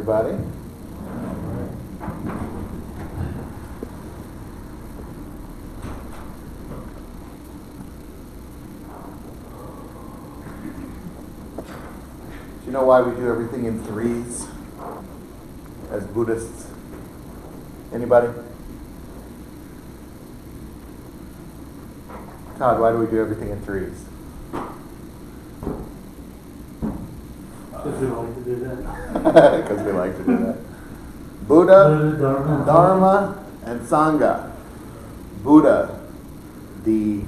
everybody. Do you know why we do everything in threes as Buddhists? Anybody? Todd, why do we do everything in threes? Because we like to do that. Because we like to do that. Buddha, Dharma, and Sangha. Buddha, the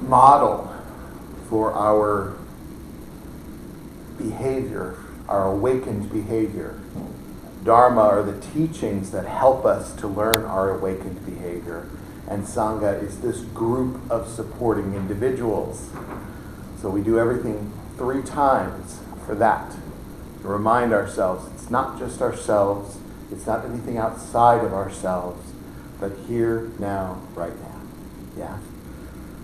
model for our behavior, our awakened behavior. Dharma are the teachings that help us to learn our awakened behavior. And Sangha is this group of supporting individuals. So we do everything 3 times for that. To remind ourselves, it's not just ourselves, it's not anything outside of ourselves, but here, now, right now. Yeah?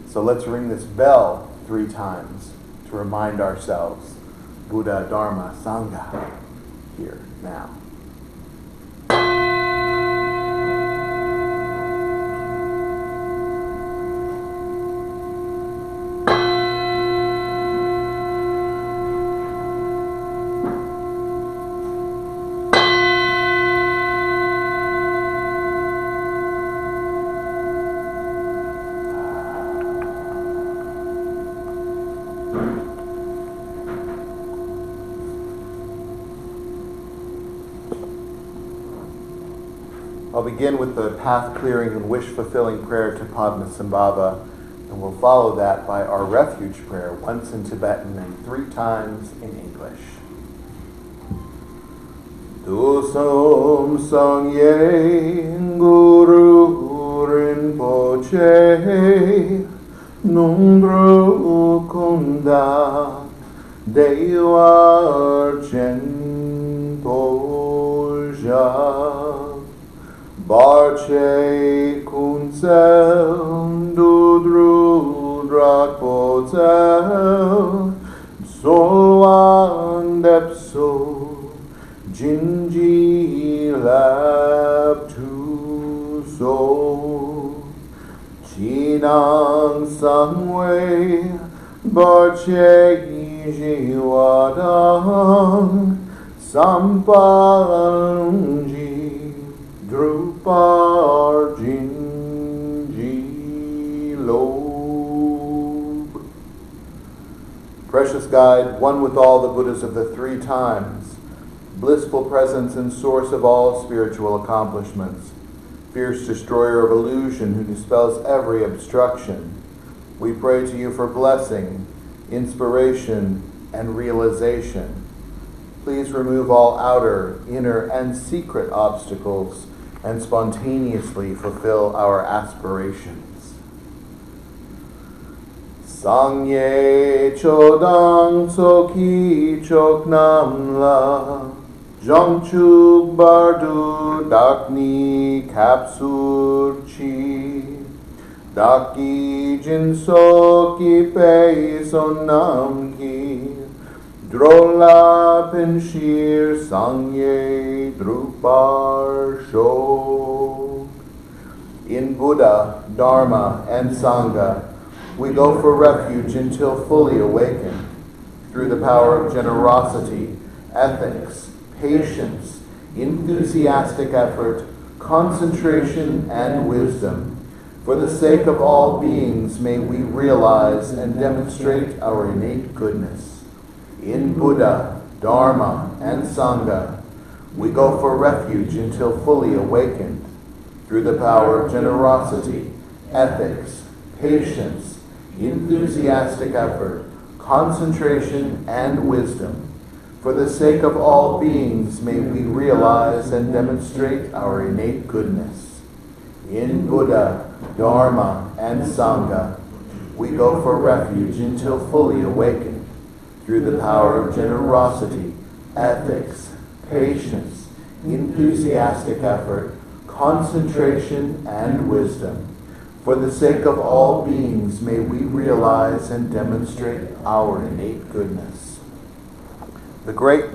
So let's ring this bell 3 times to remind ourselves, Buddha, Dharma, Sangha, here, now. I'll begin with the path-clearing and wish-fulfilling prayer to Padmasambhava, and we'll follow that by our refuge prayer, once in Tibetan and 3 times in English. Dusam Sangye Guru Rinpoche Nungro Kunda Dewar Chen Poja Barche Kunsel Dudru Drakpotel Solwan Depso Jinji Lab Tu So Chinang Sangwei Barche Jiwadang Sampalunji Drupar Jinji Lob. Precious Guide, one with all the Buddhas of the 3 times, blissful presence and source of all spiritual accomplishments, fierce destroyer of illusion who dispels every obstruction, we pray to you for blessing, inspiration, and realization. Please remove all outer, inner, and secret obstacles and spontaneously fulfill our aspirations. Sangye chodang tsoki choknamla jongchuk bardu dakni kapsur chi daki jinsoki pe sonamki Drola Pinshir Sangye Drupar Shok. In Buddha, Dharma, and Sangha, we go for refuge until fully awakened through the power of generosity, ethics, patience, enthusiastic effort, concentration, and wisdom. For the sake of all beings, may we realize and demonstrate our innate goodness. In Buddha, Dharma, and Sangha, we go for refuge until fully awakened through the power of generosity, ethics, patience, enthusiastic effort, concentration, and wisdom. For the sake of all beings, may we realize and demonstrate our innate goodness. In Buddha, Dharma, and Sangha, we go for refuge until fully awakened through the power of generosity, ethics, patience, enthusiastic effort, concentration, and wisdom. For the sake of all beings, may we realize and demonstrate our innate goodness. The great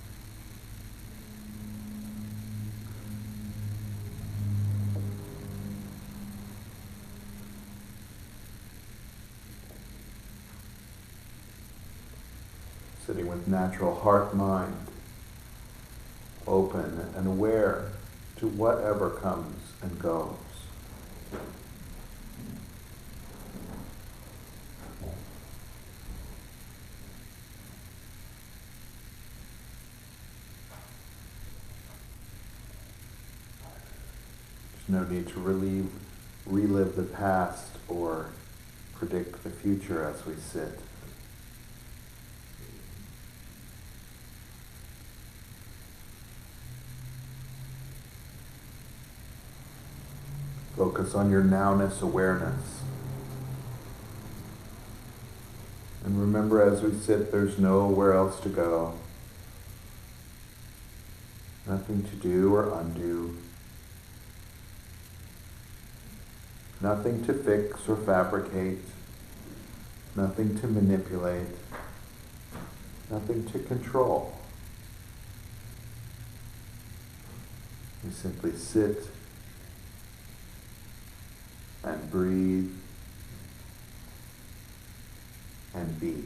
Sitting with natural heart mind, open and aware to whatever comes and goes. There's no need to relive the past or predict the future as we sit. Focus on your nowness awareness. And remember, as we sit, there's nowhere else to go. Nothing to do or undo. Nothing to fix or fabricate. Nothing to manipulate. Nothing to control. We simply sit and breathe and be.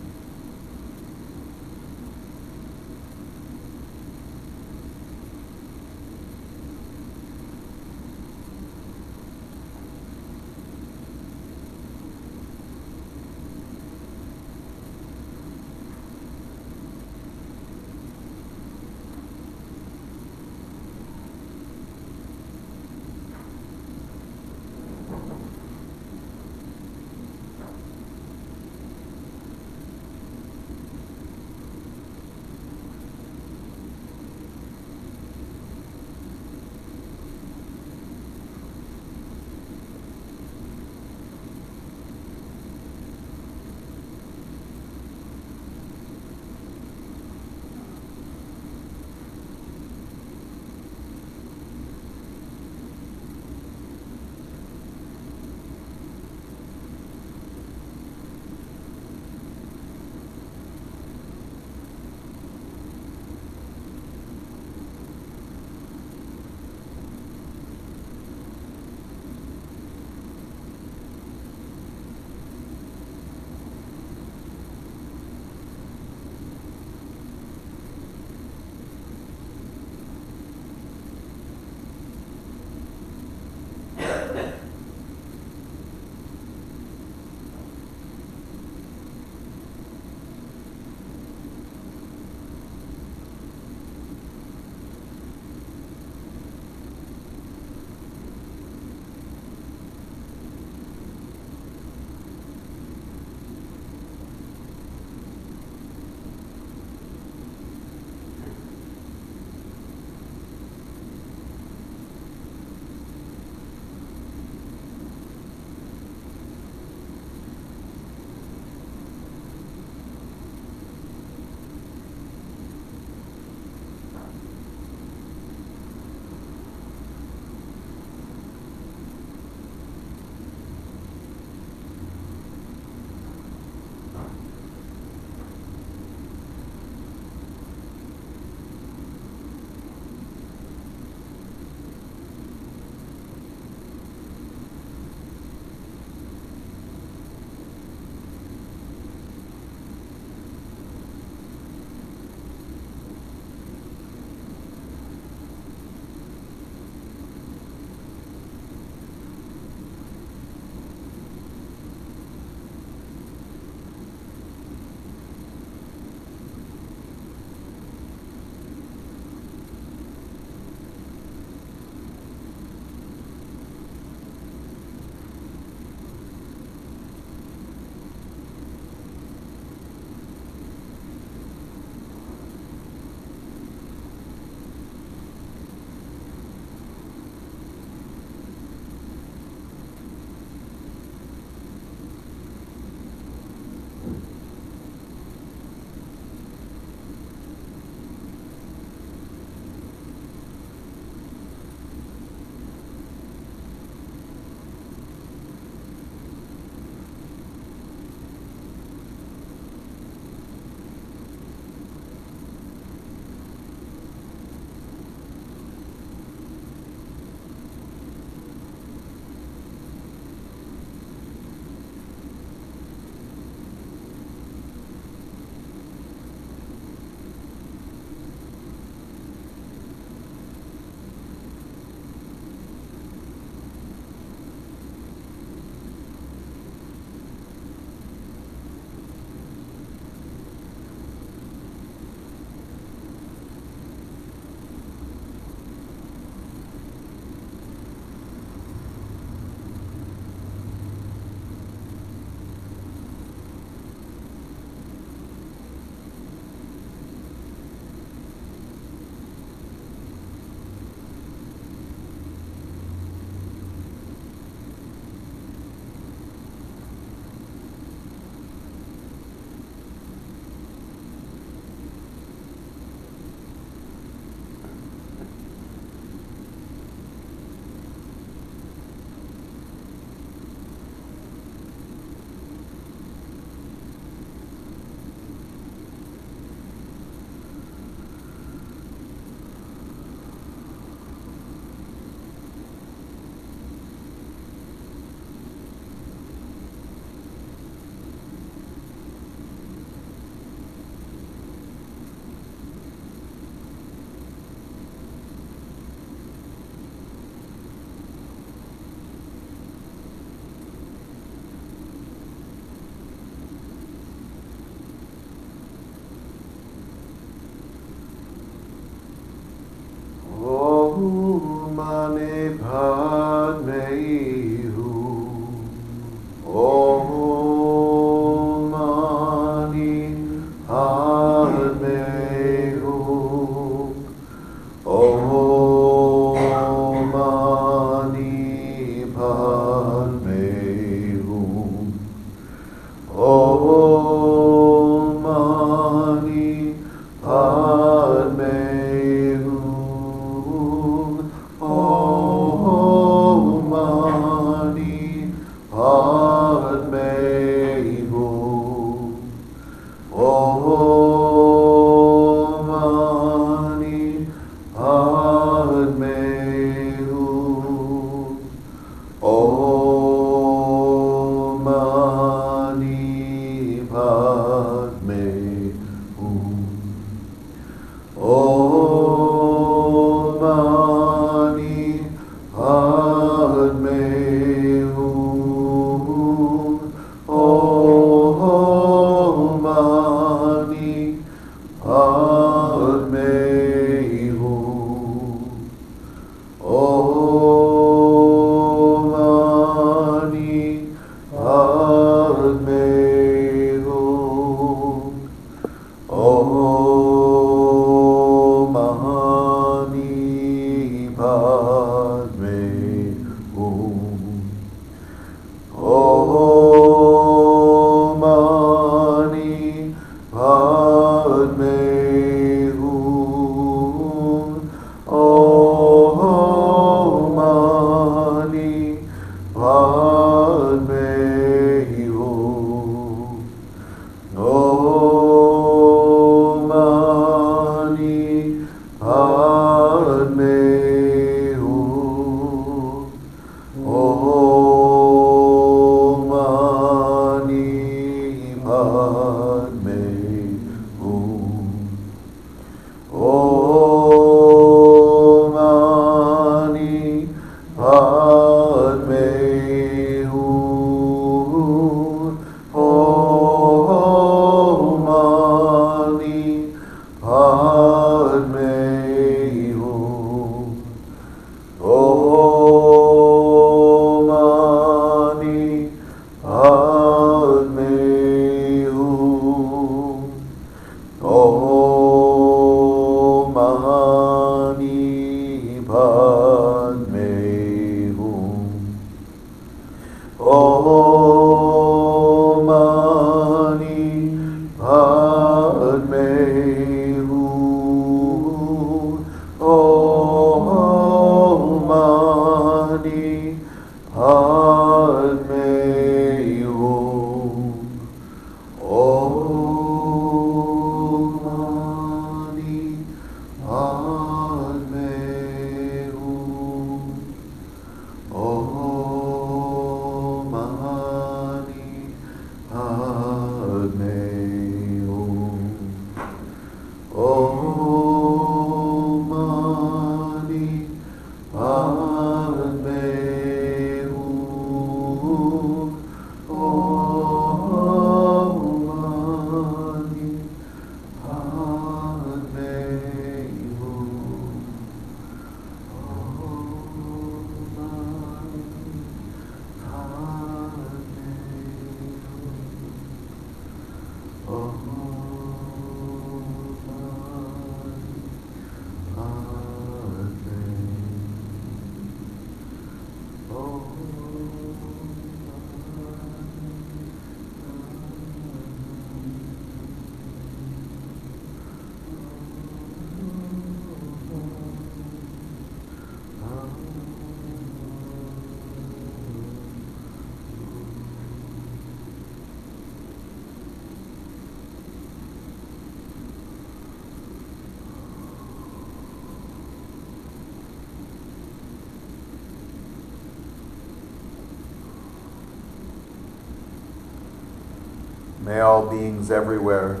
May all beings everywhere,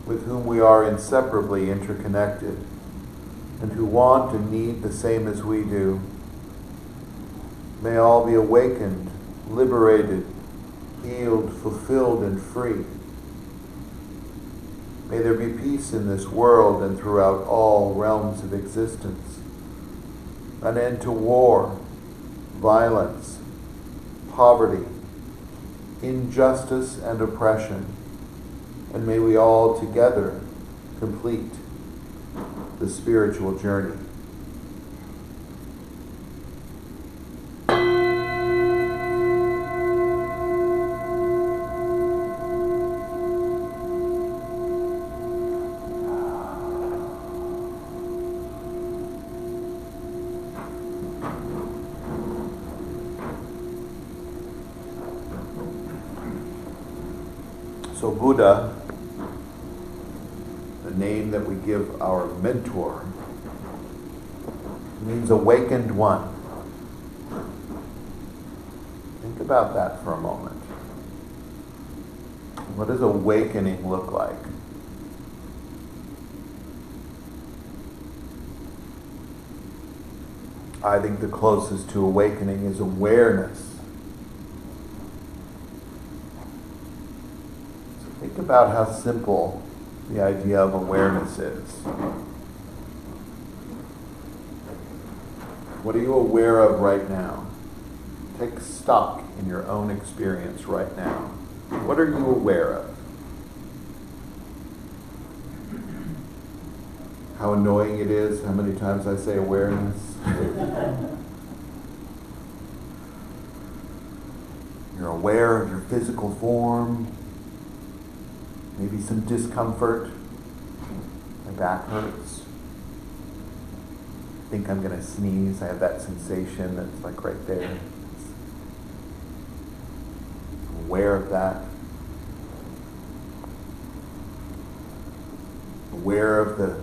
with whom we are inseparably interconnected, and who want and need the same as we do, may all be awakened, liberated, healed, fulfilled, and free. May there be peace in this world and throughout all realms of existence. An end to war, violence, poverty, injustice, and oppression. And may we all together complete the spiritual journey. So Buddha, the name that we give our mentor, means awakened one. Think about that for a moment. What does awakening look like? I think the closest to awakening is awareness. So think about how simple the idea of awareness is. What are you aware of right now? Take stock in your own experience right now. What are you aware of? How annoying it is, how many times I say awareness. You're aware of your physical form, maybe some discomfort. My back hurts. I think I'm going to sneeze. I have that sensation that's like right there. I'm aware of that. Aware of the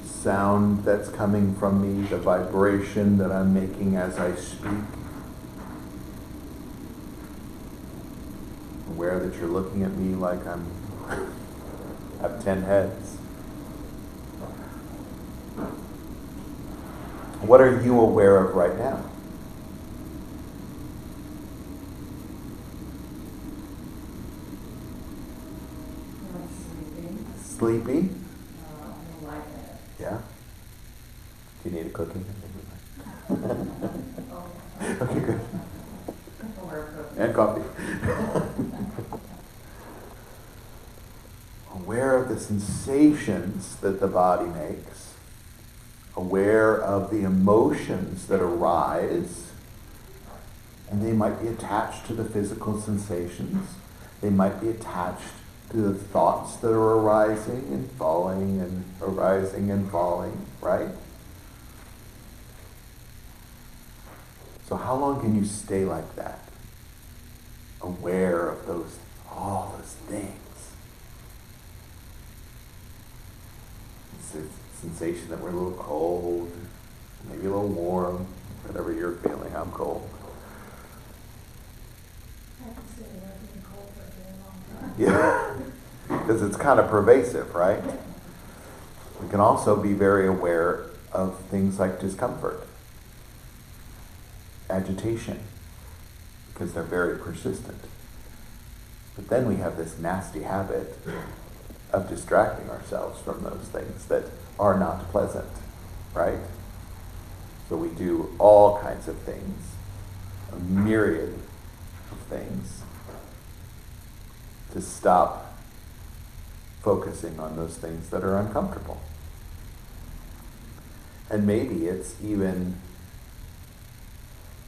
sound that's coming from me, the vibration that I'm making as I speak. Aware that you're looking at me like I have 10 heads. What are you aware of right now? Sleepy? Yeah? Do you need a cookie? Okay, good. And coffee. Aware of the sensations that the body makes. Aware of the emotions that arise. And they might be attached to the physical sensations. They might be attached to the thoughts that are arising and falling and arising and falling, right? So how long can you stay like that? Aware of all those things. It's a sensation that we're a little cold, maybe a little warm, whatever you're feeling. I'm cold. Yeah, because it's kind of pervasive, right? We can also be very aware of things like discomfort, agitation, because they're very persistent. But then we have this nasty habit of distracting ourselves from those things that are not pleasant, right? So we do all kinds of things, a myriad of things, to stop focusing on those things that are uncomfortable. And maybe it's even,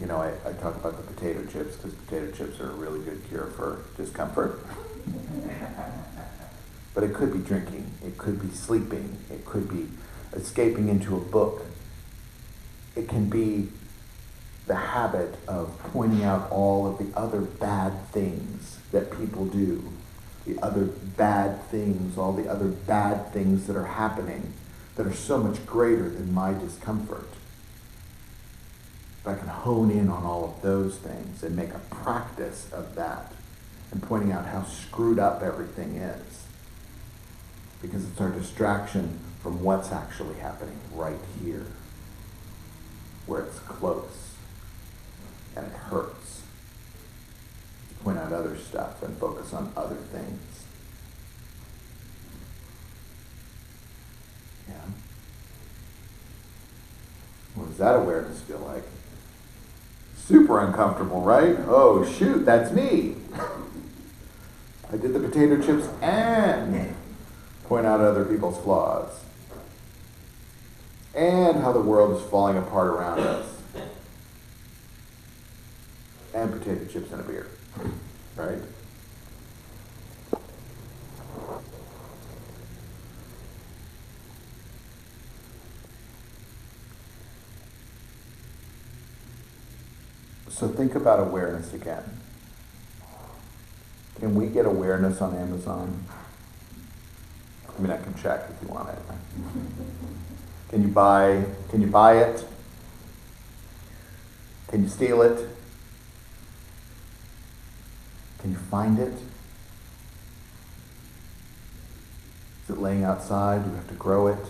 I talk about the potato chips because potato chips are a really good cure for discomfort. But it could be drinking, it could be sleeping, it could be escaping into a book. It can be the habit of pointing out all of the other bad things that people do, the other bad things, all the other bad things that are happening that are so much greater than my discomfort. If I can hone in on all of those things and make a practice of that and pointing out how screwed up everything is, because it's our distraction from what's actually happening right here, where it's close and it hurts. Point out other stuff and focus on other things. Yeah. What does that awareness feel like? Super uncomfortable, right? Oh shoot, that's me. I did the potato chips and point out other people's flaws. And how the world is falling apart around us. And potato chips and a beer. Right? So think about awareness again. Okay, Can we get awareness on Amazon? I mean, I can check if you want it. Can you buy it? Can you steal it? Can you find it? Is it laying outside? Do we have to grow it?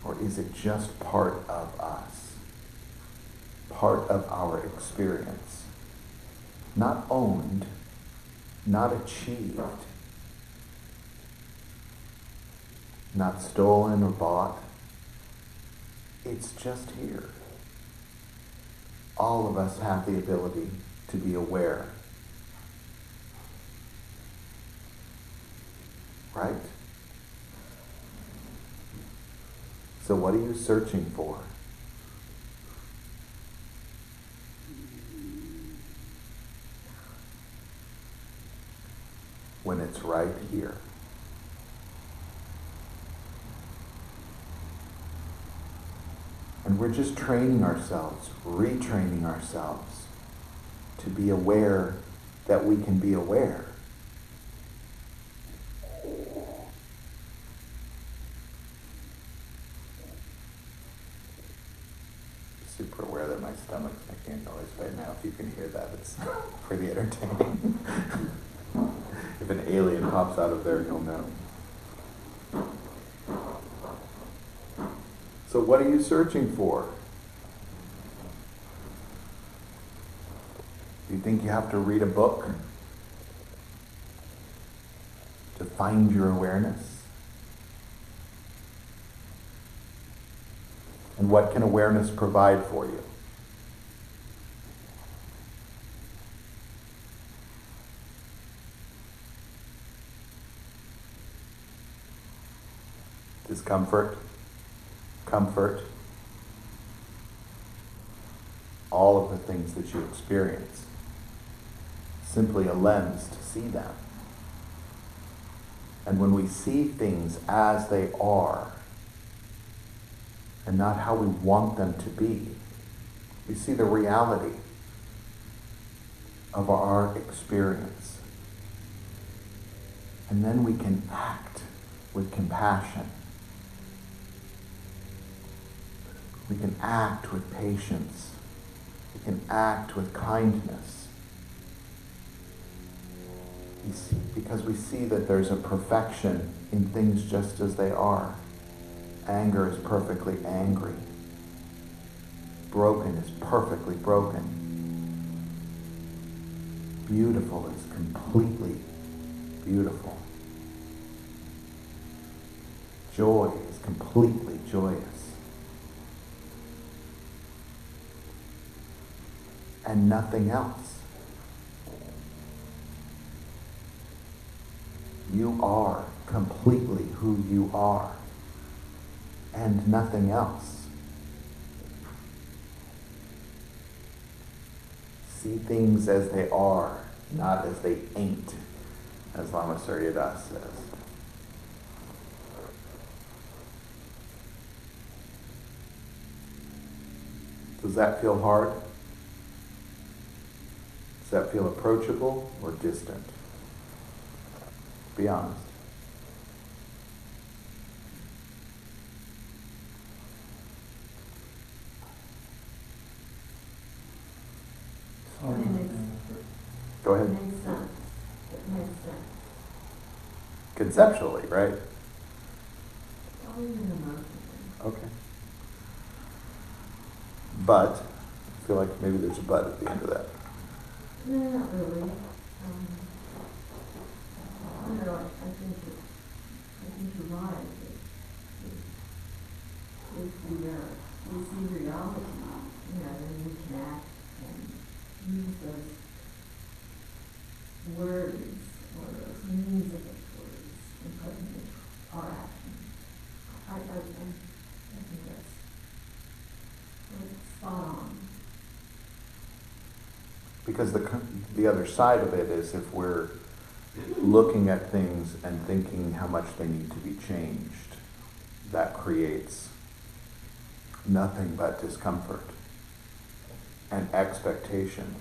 Or is it just part of us? Part of our experience? Not owned, not achieved, not stolen or bought. It's just here. All of us have the ability to be aware. Right? So what are you searching for? When it's right here. And we're just training ourselves, retraining ourselves to be aware that we can be aware. Super aware that my stomach's making a noise right now. If you can hear that, it's pretty entertaining. If an alien pops out of there, you'll know. So what are you searching for? Do you think you have to read a book to find your awareness? And what can awareness provide for you? Discomfort, comfort, all of the things that you experience. Simply a lens to see them. And when we see things as they are, and not how we want them to be, we see the reality of our experience. And then we can act with compassion. We can act with patience. We can act with kindness. Because we see that there's a perfection in things just as they are. Anger is perfectly angry. Broken is perfectly broken. Beautiful is completely beautiful. Joy is completely joyous. And nothing else. You are completely who you are, and nothing else. See things as they are, not as they ain't, as Lama Surya Das says. Does that feel hard? Does that feel approachable or distant? Be honest. Go ahead. It makes sense. It makes sense. Conceptually, right? Only in emotion. Okay. But, I feel like maybe there's a but at the end of that. No, not really. I think you're right. If we see reality, then we can act and use those words or those meanings of those words and put them into our action. I think that's spot on. Because the other side of it is if we're looking at things and thinking how much they need to be changed, that creates nothing but discomfort and expectation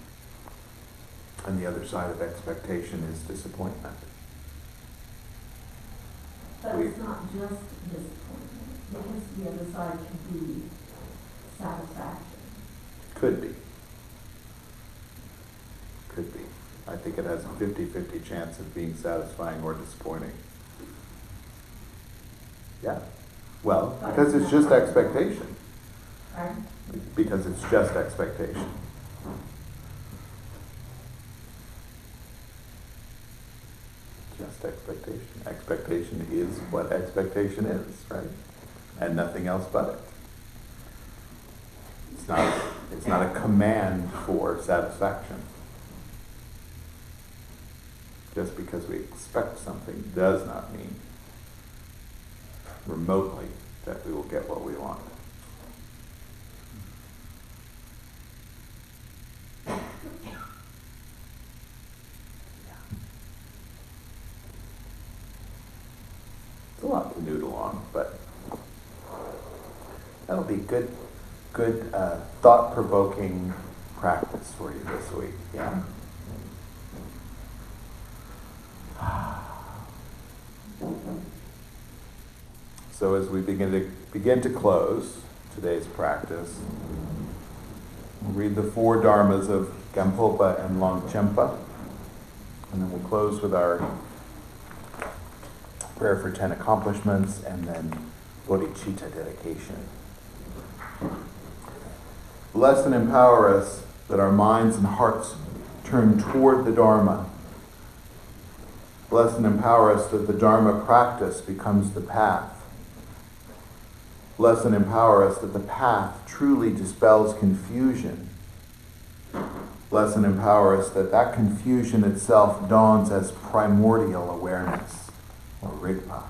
And the other side of expectation is disappointment. But it's not just disappointment, because the other side can be satisfaction. Could be. Could be. I think it has a 50-50 chance of being satisfying or disappointing. Yeah. Well, because it's just expectation. Right? Because it's just expectation. Just expectation. Expectation is what expectation is, right? And nothing else but it. It's not a command for satisfaction. Just because we expect something does not mean remotely that we will get what we want. It's a lot to noodle on, but that'll be good thought-provoking practice for you this week. Yeah. So as we begin to close today's practice, we'll read the 4 dharmas of Gampopa and Longchenpa, and then we'll close with our prayer for 10 accomplishments and then bodhicitta dedication. Bless and empower us that our minds and hearts turn toward the Dharma. Bless and empower us that the Dharma practice becomes the path. Bless and empower us that the path truly dispels confusion. Bless and empower us that that confusion itself dawns as primordial awareness, or Rigpa.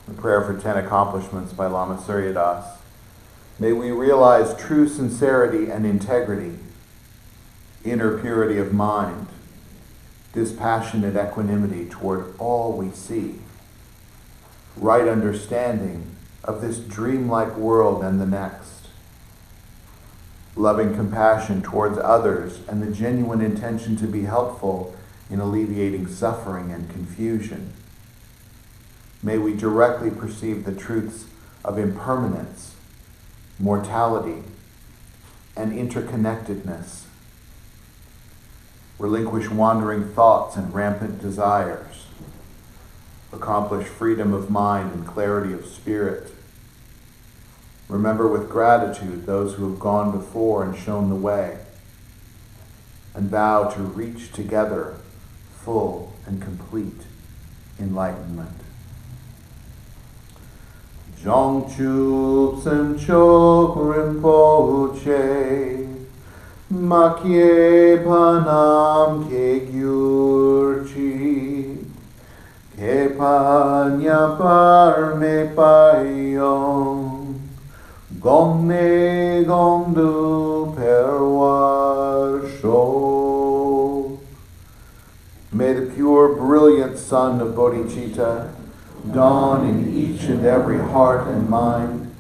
The prayer for 10 accomplishments by Lama Surya Das. May we realize true sincerity and integrity, inner purity of mind, dispassionate equanimity toward all we see, right understanding of this dreamlike world and the next, loving compassion towards others and the genuine intention to be helpful in alleviating suffering and confusion. May we directly perceive the truths of impermanence, mortality, and interconnectedness. Relinquish wandering thoughts and rampant desires. Accomplish freedom of mind and clarity of spirit. Remember with gratitude those who have gone before and shown the way. And vow to reach together full and complete enlightenment. Jongchup Semchok Rinpoche Makye Panam Ke Gyurchi Ke Panya Parme Payong Gomne Gomdu Perwar Sho. May the pure, brilliant sun of bodhicitta dawn in each and every heart and mind,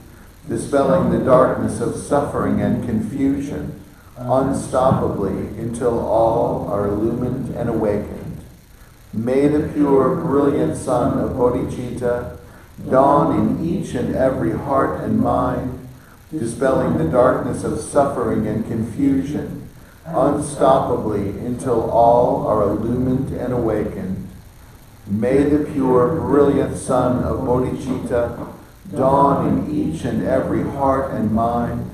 dispelling the darkness of suffering and confusion unstoppably until all are illumined and awakened. May the pure, brilliant sun of bodhicitta dawn in each and every heart and mind, dispelling the darkness of suffering and confusion unstoppably until all are illumined and awakened. May the pure, brilliant sun of bodhicitta dawn in each and every heart and mind,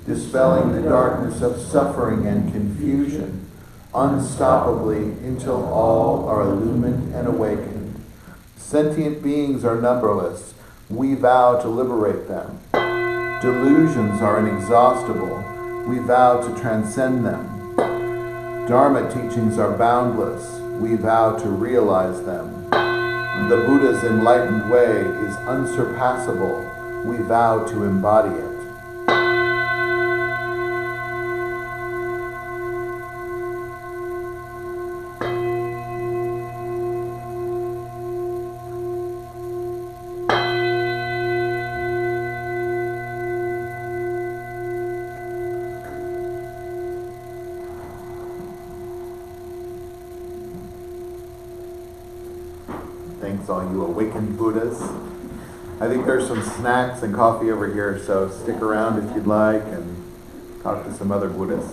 dispelling the darkness of suffering and confusion unstoppably until all are illumined and awakened. Sentient beings are numberless. We vow to liberate them. Delusions are inexhaustible. We vow to transcend them. Dharma teachings are boundless. We vow to realize them. The Buddha's enlightened way is unsurpassable. We vow to embody it. Thanks all you awakened Buddhas. I think there's some snacks and coffee over here, so stick around if you'd like and talk to some other Buddhas.